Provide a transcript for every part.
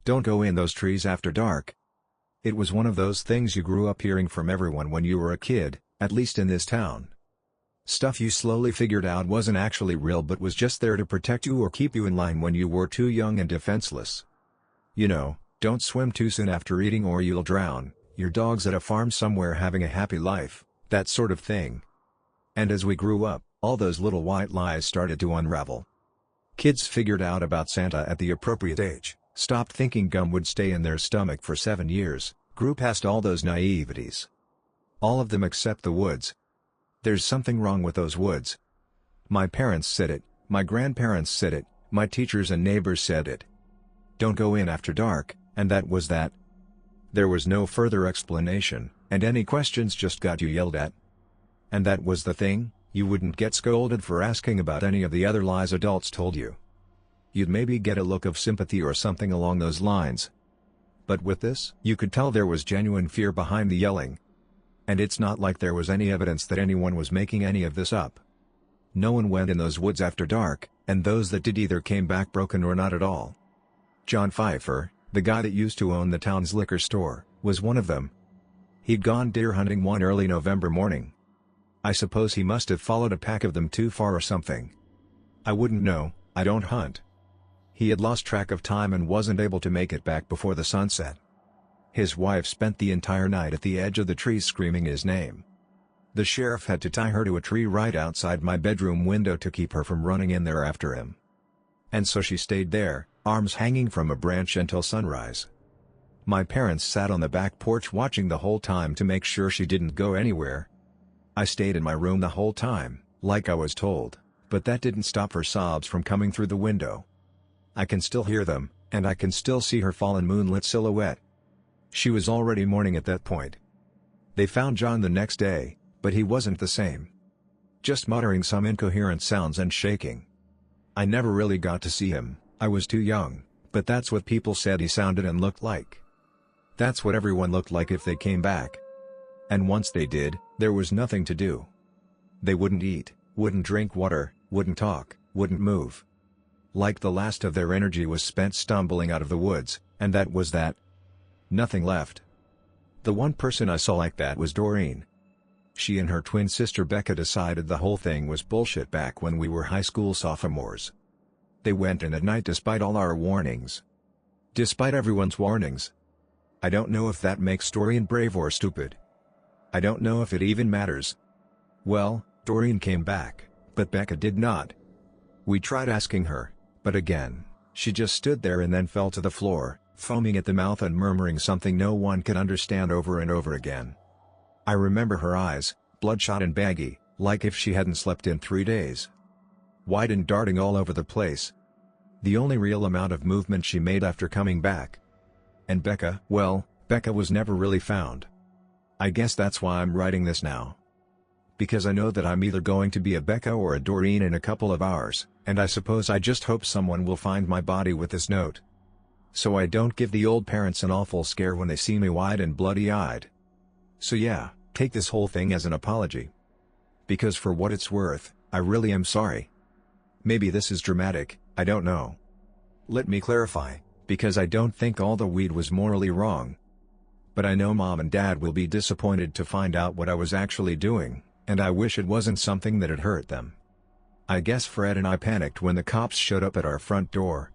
Don't go in those trees after dark. It was one of those things you grew up hearing from everyone when you were a kid, at least in this town. Stuff you slowly figured out wasn't actually real but was just there to protect you or keep you in line when you were too young and defenseless. You know, don't swim too soon after eating or you'll drown, your dog's at a farm somewhere having a happy life, that sort of thing. And as we grew up, all those little white lies started to unravel. Kids figured out about Santa at the appropriate age, stopped thinking gum would stay in their stomach for 7 years, grew past all those naiveties. All of them except the woods. There's something wrong with those woods. My parents said it, my grandparents said it, my teachers and neighbors said it. Don't go in after dark, and that was that. There was no further explanation, and any questions just got you yelled at. And that was the thing, you wouldn't get scolded for asking about any of the other lies adults told you. You'd maybe get a look of sympathy or something along those lines. But with this, you could tell there was genuine fear behind the yelling. And it's not like there was any evidence that anyone was making any of this up. No one went in those woods after dark, and those that did either came back broken or not at all. John Pfeiffer, the guy that used to own the town's liquor store, was one of them. He'd gone deer hunting one early November morning. I suppose he must have followed a pack of them too far or something. I wouldn't know, I don't hunt. He had lost track of time and wasn't able to make it back before the sunset. His wife spent the entire night at the edge of the trees screaming his name. The sheriff had to tie her to a tree right outside my bedroom window to keep her from running in there after him. And so she stayed there, arms hanging from a branch until sunrise. My parents sat on the back porch watching the whole time to make sure she didn't go anywhere. I stayed in my room the whole time, like I was told, but that didn't stop her sobs from coming through the window. I can still hear them, and I can still see her fallen moonlit silhouette. She was already mourning at that point. They found John the next day, but he wasn't the same. Just muttering some incoherent sounds and shaking. I never really got to see him, I was too young, but that's what people said he sounded and looked like. That's what everyone looked like if they came back. And once they did, there was nothing to do. They wouldn't eat, wouldn't drink water, wouldn't talk, wouldn't move. Like the last of their energy was spent stumbling out of the woods, and that was that. Nothing left. The one person I saw like that was Doreen. She and her twin sister Becca decided the whole thing was bullshit back when we were high school sophomores. They went in at night despite all our warnings. Despite everyone's warnings. I don't know if that makes Doreen brave or stupid. I don't know if it even matters. Well, Doreen came back, but Becca did not. We tried asking her, but again, she just stood there and then fell to the floor, foaming at the mouth and murmuring something no one could understand over and over again. I remember her eyes, bloodshot and baggy, like if she hadn't slept in 3 days. Wide and darting all over the place. The only real amount of movement she made after coming back. And Becca, well, Becca was never really found. I guess that's why I'm writing this now. Because I know that I'm either going to be a Becca or a Doreen in a couple of hours, and I suppose I just hope someone will find my body with this note. So I don't give the old parents an awful scare when they see me wide and bloody-eyed. So yeah, take this whole thing as an apology. Because for what it's worth, I really am sorry. Maybe this is dramatic, I don't know. Let me clarify, because I don't think all the weed was morally wrong. But I know Mom and Dad will be disappointed to find out what I was actually doing, and I wish it wasn't something that had hurt them. I guess Fred and I panicked when the cops showed up at our front door.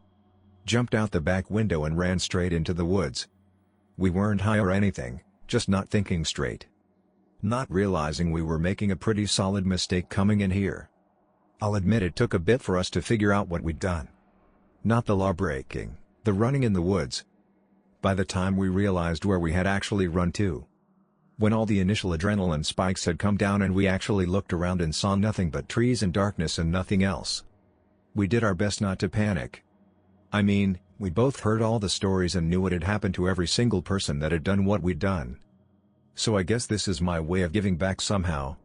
Jumped out the back window and ran straight into the woods. We weren't high or anything, just not thinking straight. Not realizing we were making a pretty solid mistake coming in here. I'll admit it took a bit for us to figure out what we'd done. Not the law breaking, the running in the woods. By the time we realized where we had actually run to. When all the initial adrenaline spikes had come down and we actually looked around and saw nothing but trees and darkness and nothing else. We did our best not to panic. I mean, we both heard all the stories and knew what had happened to every single person that had done what we'd done. So I guess this is my way of giving back somehow.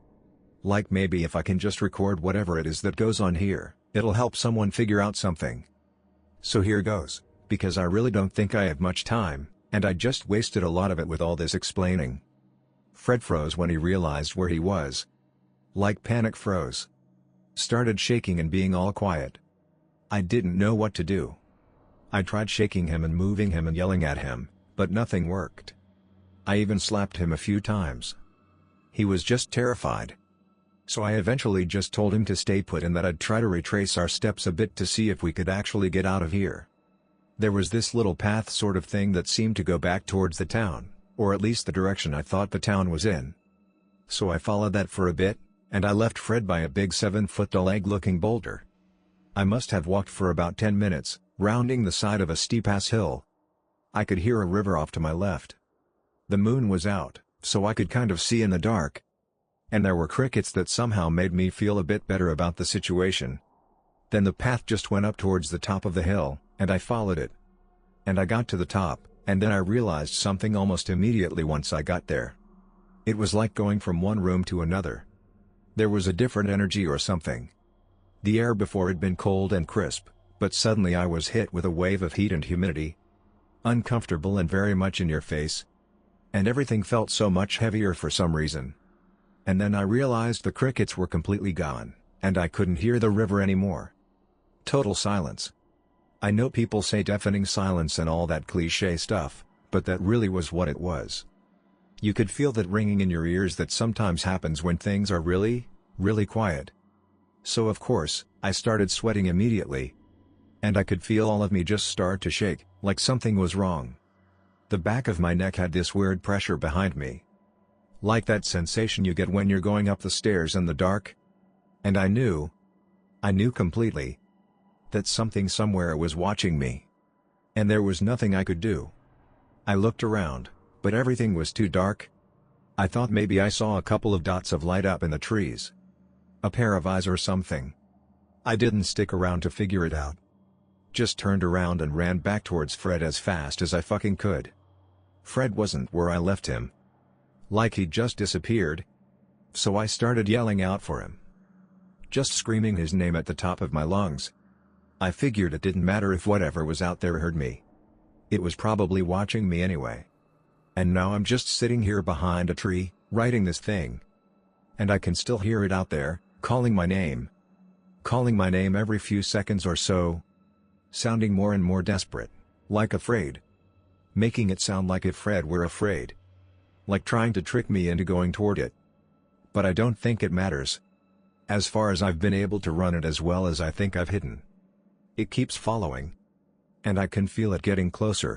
Like maybe if I can just record whatever it is that goes on here, it'll help someone figure out something. So here goes. Because I really don't think I have much time, and I just wasted a lot of it with all this explaining. Fred froze when he realized where he was. Like panic froze. Started shaking and being all quiet. I didn't know what to do. I tried shaking him and moving him and yelling at him, but nothing worked. I even slapped him a few times. He was just terrified. So I eventually just told him to stay put and that I'd try to retrace our steps a bit to see if we could actually get out of here. There was this little path sort of thing that seemed to go back towards the town, or at least the direction I thought the town was in. So I followed that for a bit, and I left Fred by a big 7-foot tall egg-looking boulder. I must have walked for about 10 minutes, rounding the side of a steep-ass hill. I could hear a river off to my left. The moon was out, so I could kind of see in the dark. And there were crickets that somehow made me feel a bit better about the situation. Then the path just went up towards the top of the hill, and I followed it. And I got to the top, and then I realized something almost immediately once I got there. It was like going from one room to another. There was a different energy or something. The air before had been cold and crisp, but suddenly I was hit with a wave of heat and humidity. Uncomfortable and very much in your face. And everything felt so much heavier for some reason. And then I realized the crickets were completely gone, and I couldn't hear the river anymore. Total silence. I know people say deafening silence and all that cliché stuff, but that really was what it was. You could feel that ringing in your ears that sometimes happens when things are really, really quiet. So of course, I started sweating immediately. And I could feel all of me just start to shake, like something was wrong. The back of my neck had this weird pressure behind me. Like that sensation you get when you're going up the stairs in the dark. And I knew completely, that something somewhere was watching me. And there was nothing I could do. I looked around, but everything was too dark. I thought maybe I saw a couple of dots of light up in the trees. A pair of eyes or something. I didn't stick around to figure it out. Just turned around and ran back towards Fred as fast as I fucking could. Fred wasn't where I left him. Like he'd just disappeared. So I started yelling out for him. Just screaming his name at the top of my lungs. I figured it didn't matter if whatever was out there heard me. It was probably watching me anyway. And now I'm just sitting here behind a tree, writing this thing. And I can still hear it out there, calling my name. Calling my name every few seconds or so. Sounding more and more desperate, like afraid. Making it sound like if Fred were afraid. Like trying to trick me into going toward it. But I don't think it matters. As far as I've been able to run it as well as I think I've hidden. It keeps following. And I can feel it getting closer.